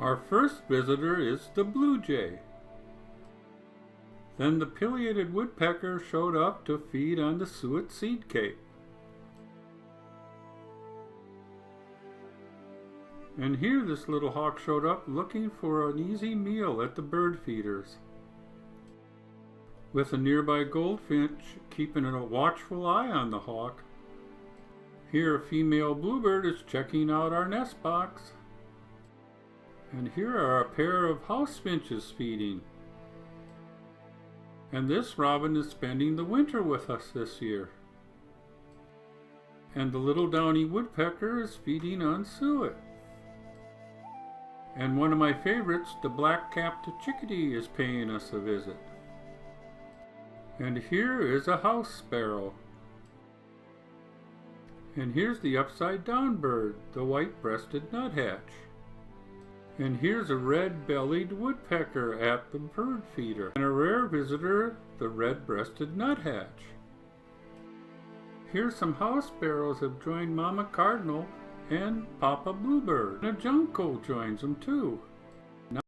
Our first visitor is the blue jay. Then the pileated woodpecker showed up to feed on the suet seed cake. And here this little hawk showed up looking for an easy meal at the bird feeders, with a nearby goldfinch keeping a watchful eye on the hawk. Here a female bluebird is checking out our nest box. And here are a pair of house finches feeding. And this robin is spending the winter with us this year. And the little downy woodpecker is feeding on suet. And one of my favorites, the black-capped chickadee, is paying us a visit. And here is a house sparrow. And here's the upside-down bird, the white-breasted nuthatch. And here's a red-bellied woodpecker at the bird feeder, and a rare visitor, the red-breasted nuthatch. Here some house sparrows have joined Mama Cardinal and Papa Bluebird, and a junco joins them too.